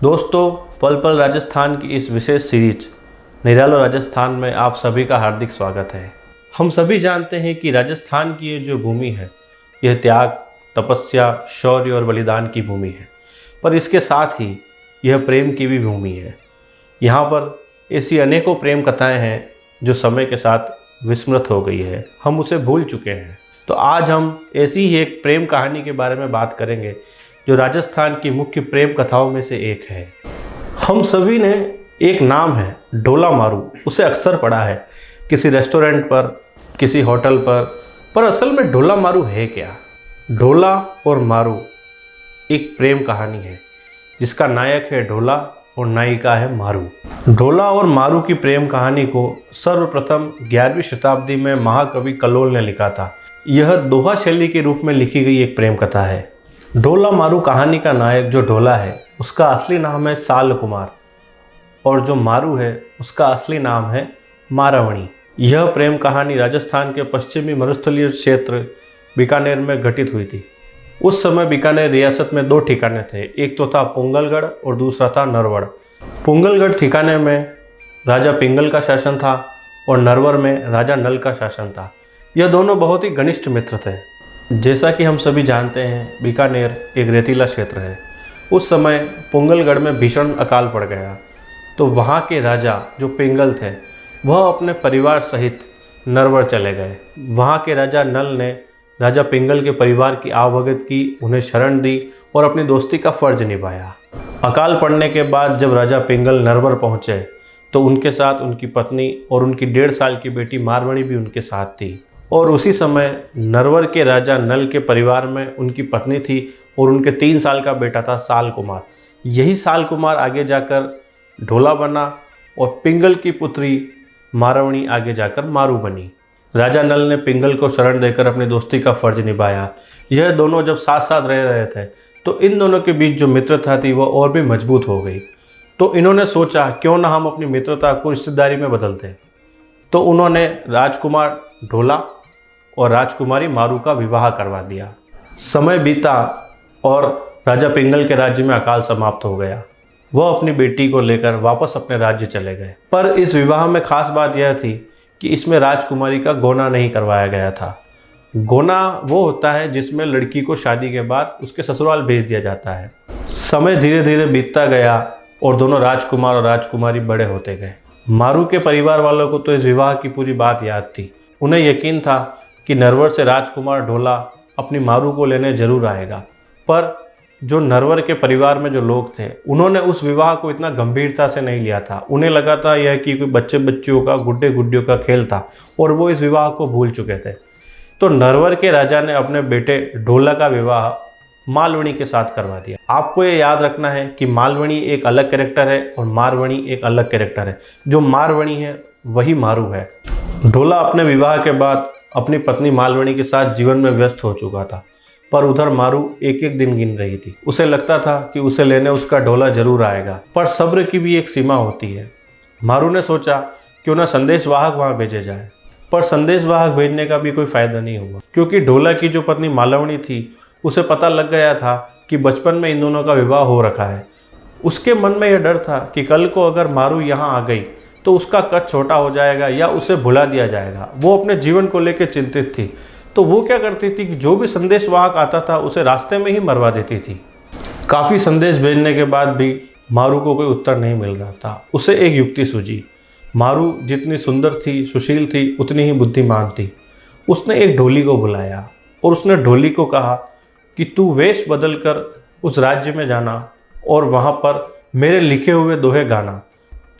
दोस्तों, पल पल राजस्थान की इस विशेष सीरीज निरालो राजस्थान में आप सभी का हार्दिक स्वागत है। हम सभी जानते हैं कि राजस्थान की ये जो भूमि है, यह त्याग, तपस्या, शौर्य और बलिदान की भूमि है, पर इसके साथ ही यह प्रेम की भी भूमि है। यहाँ पर ऐसी अनेकों प्रेम कथाएं हैं जो समय के साथ विस्मृत हो गई है, हम उसे भूल चुके हैं। तो आज हम ऐसी ही एक प्रेम कहानी के बारे में बात करेंगे जो राजस्थान की मुख्य प्रेम कथाओं में से एक है। हम सभी ने एक नाम है ढोला मारू, उसे अक्सर पढ़ा है किसी रेस्टोरेंट पर, किसी होटल पर असल में ढोला मारू है क्या? ढोला और मारू एक प्रेम कहानी है जिसका नायक है ढोला और नायिका है मारू। ढोला और मारू की प्रेम कहानी को सर्वप्रथम 11वीं शताब्दी में महाकवि कल्लोल ने लिखा था। यह दोहा शैली के रूप में लिखी गई एक प्रेम कथा है। ढोला मारू कहानी का नायक जो ढोला है उसका असली नाम है साल कुमार और जो मारू है उसका असली नाम है मारावणी। यह प्रेम कहानी राजस्थान के पश्चिमी मरुस्थलीय क्षेत्र बीकानेर में घटित हुई थी। उस समय बीकानेर रियासत में 2 ठिकाने थे, एक तो था पुंगलगढ़ और दूसरा था नरवड़। पुंगलगढ़ ठिकाने में राजा पिंगल का शासन था और नरवर में राजा नल का शासन था। यह दोनों बहुत ही घनिष्ठ मित्र थे। जैसा कि हम सभी जानते हैं, बीकानेर एक रेतीला क्षेत्र है। उस समय पुंगलगढ़ में भीषण अकाल पड़ गया तो वहाँ के राजा जो पिंगल थे वह अपने परिवार सहित नरवर चले गए। वहाँ के राजा नल ने राजा पिंगल के परिवार की आवभगत की, उन्हें शरण दी और अपनी दोस्ती का फर्ज निभाया। अकाल पड़ने के बाद जब राजा पिंगल नरवर पहुँचे तो उनके साथ उनकी पत्नी और उनकी 1.5 साल की बेटी मारवणी भी उनके साथ थी। और उसी समय नरवर के राजा नल के परिवार में उनकी पत्नी थी और उनके 3 साल का बेटा था साल कुमार। यही साल कुमार आगे जाकर ढोला बना और पिंगल की पुत्री मारवणी आगे जाकर मारू बनी। राजा नल ने पिंगल को शरण देकर अपनी दोस्ती का फर्ज निभाया। यह दोनों जब साथ साथ रह रहे थे तो इन दोनों के बीच जो मित्रता थी वह और भी मजबूत हो गई। तो इन्होंने सोचा क्यों ना हम अपनी मित्रता को रिश्तेदारी में बदलते। तो उन्होंने राजकुमार ढोला और राजकुमारी मारू का विवाह करवा दिया। समय बीता और राजा पिंगल के राज्य में अकाल समाप्त हो गया। वह अपनी बेटी को लेकर वापस अपने राज्य चले गए। पर इस विवाह में खास बात यह थी कि इसमें राजकुमारी का गोना नहीं करवाया गया था। गोना वो होता है जिसमें लड़की को शादी के बाद उसके ससुराल भेज दिया जाता है। समय धीरे धीरे बीतता गया और दोनों राजकुमार और राजकुमारी बड़े होते गए। मारू के परिवार वालों को तो इस विवाह की पूरी बात याद थी। उन्हें यकीन था कि नरवर से राजकुमार ढोला अपनी मारू को लेने जरूर आएगा। पर जो नरवर के परिवार में जो लोग थे उन्होंने उस विवाह को इतना गंभीरता से नहीं लिया था। उन्हें लगा था यह कि कोई बच्चे बच्चियों का, गुड्डे गुड्डियों का खेल था और वो इस विवाह को भूल चुके थे। तो नरवर के राजा ने अपने बेटे ढोला का विवाह मालवणी के साथ करवा दिया। आपको ये याद रखना है कि मालवणी एक अलग कैरेक्टर है और मारवणी एक अलग कैरेक्टर है। जो मारवणी है वही मारू है। ढोला अपने विवाह के बाद अपनी पत्नी मालवणी के साथ जीवन में व्यस्त हो चुका था, पर उधर मारू एक एक दिन गिन रही थी। उसे लगता था कि उसे लेने उसका ढोला जरूर आएगा, पर सब्र की भी एक सीमा होती है। मारू ने सोचा क्यों ना संदेशवाहक वहां भेजे जाए, पर संदेशवाहक भेजने का भी कोई फायदा नहीं हुआ क्योंकि ढोला की जो पत्नी मालवणी थी उसे पता लग गया था कि बचपन में इन दोनों का विवाह हो रखा है। उसके मन में यह डर था कि कल को अगर मारू यहाँ आ गई तो उसका कद छोटा हो जाएगा या उसे भुला दिया जाएगा। वो अपने जीवन को लेकर चिंतित थी। तो वो क्या करती थी कि जो भी संदेशवाहक आता था उसे रास्ते में ही मरवा देती थी। काफ़ी संदेश भेजने के बाद भी मारू को कोई उत्तर नहीं मिल रहा था। उसे एक युक्ति सूझी। मारू जितनी सुंदर थी, सुशील थी, उतनी ही बुद्धिमान थी। उसने एक ढोली को बुलाया और उसने ढोली को कहा कि तू वेश बदल कर उस राज्य में जाना और वहाँ पर मेरे लिखे हुए दोहे गाना।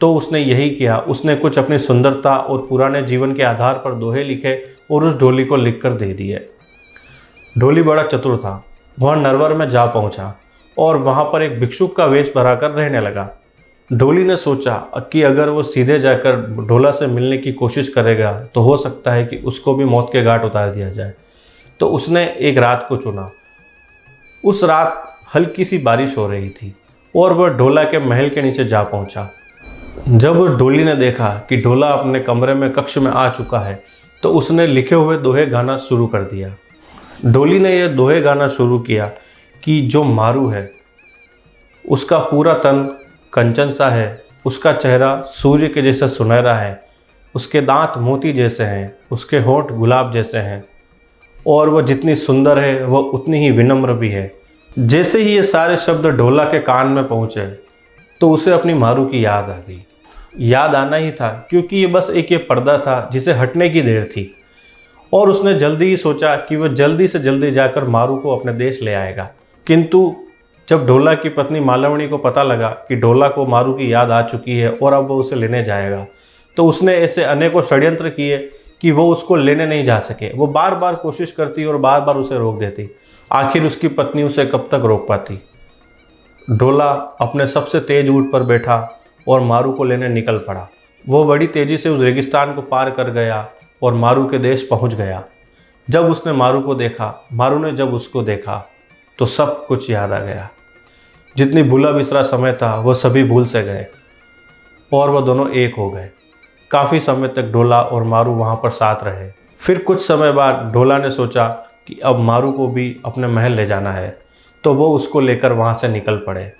तो उसने यही किया। उसने कुछ अपनी सुंदरता और पुराने जीवन के आधार पर दोहे लिखे और उस ढोली को लिखकर दे दिए। ढोली बड़ा चतुर था। वह नरवर में जा पहुंचा और वहां पर एक भिक्षुक का वेश बनाकर रहने लगा। ढोली ने सोचा कि अगर वो सीधे जाकर ढोला से मिलने की कोशिश करेगा तो हो सकता है कि उसको भी मौत के घाट उतार दिया जाए। तो उसने एक रात को चुना। उस रात हल्की सी बारिश हो रही थी और वह ढोला के महल के नीचे जा पहुंचा। जब ढोली ने देखा कि ढोला अपने कमरे में कक्ष में आ चुका है तो उसने लिखे हुए दोहे गाना शुरू कर दिया। ढोली ने यह दोहे गाना शुरू किया कि जो मारू है उसका पूरा तन कंचन सा है, उसका चेहरा सूर्य के जैसा सुनहरा है, उसके दांत मोती जैसे हैं, उसके होंठ गुलाब जैसे हैं और वह जितनी सुंदर है वह उतनी ही विनम्र भी है। जैसे ही ये सारे शब्द ढोला के कान में पहुँचे तो उसे अपनी मारू की याद आ गई। याद आना ही था क्योंकि ये बस एक ये पर्दा था जिसे हटने की देर थी और उसने जल्दी ही सोचा कि वह जल्दी से जल्दी जाकर मारू को अपने देश ले आएगा। किंतु जब ढोला की पत्नी मालवणी को पता लगा कि ढोला को मारू की याद आ चुकी है और अब वो उसे लेने जाएगा, तो उसने ऐसे अनेकों षड्यंत्र किए कि वो उसको लेने नहीं जा सके। वो बार बार कोशिश करती और बार बार उसे रोक देती। आखिर उसकी पत्नी उसे कब तक रोक पाती। ढोला अपने सबसे तेज ऊंट पर बैठा और मारू को लेने निकल पड़ा। वो बड़ी तेज़ी से उस रेगिस्तान को पार कर गया और मारू के देश पहुंच गया। जब उसने मारू को देखा, मारू ने जब उसको देखा तो सब कुछ याद आ गया। जितनी भूला बिसरा समय था वह सभी भूल से गए और वह दोनों एक हो गए। काफ़ी समय तक ढोला और मारू वहाँ पर साथ रहे। फिर कुछ समय बाद ढोला ने सोचा कि अब मारू को भी अपने महल ले जाना है, तो वो उसको लेकर वहाँ से निकल पड़े।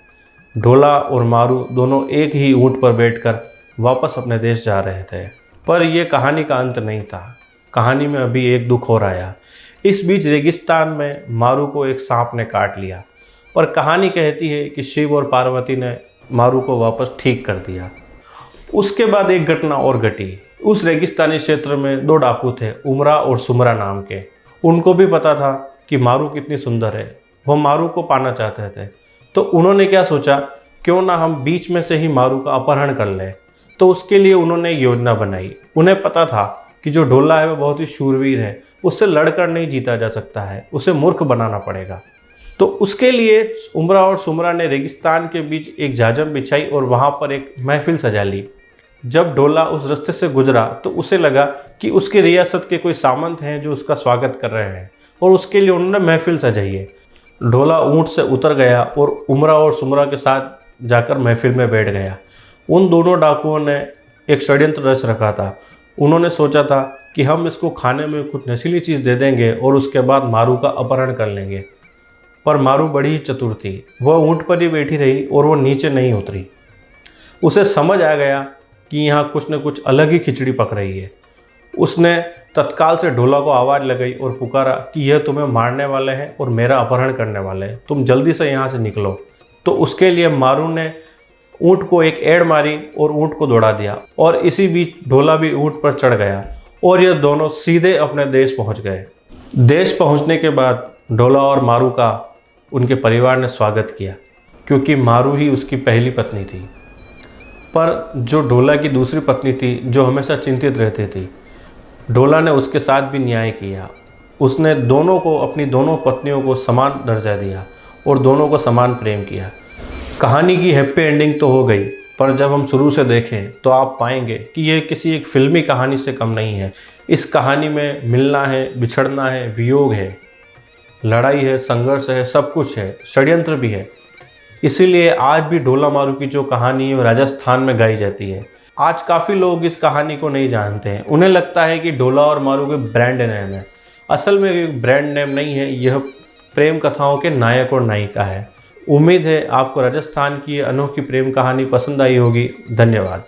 ढोला और मारू दोनों एक ही ऊँट पर बैठकर वापस अपने देश जा रहे थे। पर यह कहानी का अंत नहीं था। कहानी में अभी एक दुख और आया। इस बीच रेगिस्तान में मारू को एक सांप ने काट लिया, पर कहानी कहती है कि शिव और पार्वती ने मारू को वापस ठीक कर दिया। उसके बाद एक घटना और घटी। उस रेगिस्तानी क्षेत्र में दो डाकू थे, उमरा और सुमरा नाम के। उनको भी पता था कि मारू कितनी सुंदर है। वो मारू को पाना चाहते थे, तो उन्होंने क्या सोचा, क्यों ना हम बीच में से ही मारू का अपहरण कर लें। तो उसके लिए उन्होंने योजना बनाई। उन्हें पता था कि जो ढोला है वह बहुत ही शूरवीर है, उससे लड़कर नहीं जीता जा सकता है, उसे मूर्ख बनाना पड़ेगा। तो उसके लिए उमरा और सुमरा ने रेगिस्तान के बीच एक जाजम बिछाई और वहाँ पर एक महफिल सजा ली। जब ढोला उस रास्ते से गुजरा तो उसे लगा कि उसकी रियासत के कोई सामंत हैं जो उसका स्वागत कर रहे हैं और उसके लिए उन्होंने महफिल सजाई है। ढोला ऊँट से उतर गया और उमरा और सुमरा के साथ जाकर महफिल में बैठ गया। उन दोनों डाकुओं ने एक षड्यंत्र रच रखा था। उन्होंने सोचा था कि हम इसको खाने में कुछ नशीली चीज़ दे देंगे और उसके बाद मारू का अपहरण कर लेंगे। पर मारू बड़ी ही चतुर थी। वह ऊँट पर ही बैठी रही और वो नीचे नहीं उतरी। उसे समझ आ गया कि यहाँ कुछ न कुछ अलग ही खिचड़ी पक रही है। उसने तत्काल से ढोला को आवाज़ लगाई और पुकारा कि यह तुम्हें मारने वाले हैं और मेरा अपहरण करने वाले हैं, तुम जल्दी से यहाँ से निकलो। तो उसके लिए मारू ने ऊँट को एक एड़ मारी और ऊँट को दौड़ा दिया और इसी बीच ढोला भी ऊँट पर चढ़ गया और ये दोनों सीधे अपने देश पहुँच गए। देश पहुँचने के बाद ढोला और मारू का उनके परिवार ने स्वागत किया, क्योंकि मारू ही उसकी पहली पत्नी थी। पर जो ढोला की दूसरी पत्नी थी, जो हमेशा चिंतित रहती थी, ढोला ने उसके साथ भी न्याय किया। उसने दोनों को, अपनी दोनों पत्नियों को समान दर्जा दिया और दोनों को समान प्रेम किया। कहानी की हैप्पी एंडिंग तो हो गई, पर जब हम शुरू से देखें तो आप पाएंगे कि यह किसी एक फिल्मी कहानी से कम नहीं है। इस कहानी में मिलना है, बिछड़ना है, वियोग है, लड़ाई है, संघर्ष है, सब कुछ है, षड्यंत्र भी है। इसीलिए आज भी ढोला मारू की जो कहानी है वो राजस्थान में गाई जाती है। आज काफ़ी लोग इस कहानी को नहीं जानते हैं। उन्हें लगता है कि ढोला और मारू के ब्रांड नेम है। असल में ये ब्रांड नेम नहीं है, यह प्रेम कथाओं के नायक और नायिका है। उम्मीद है आपको राजस्थान की अनोखी प्रेम कहानी पसंद आई होगी। धन्यवाद।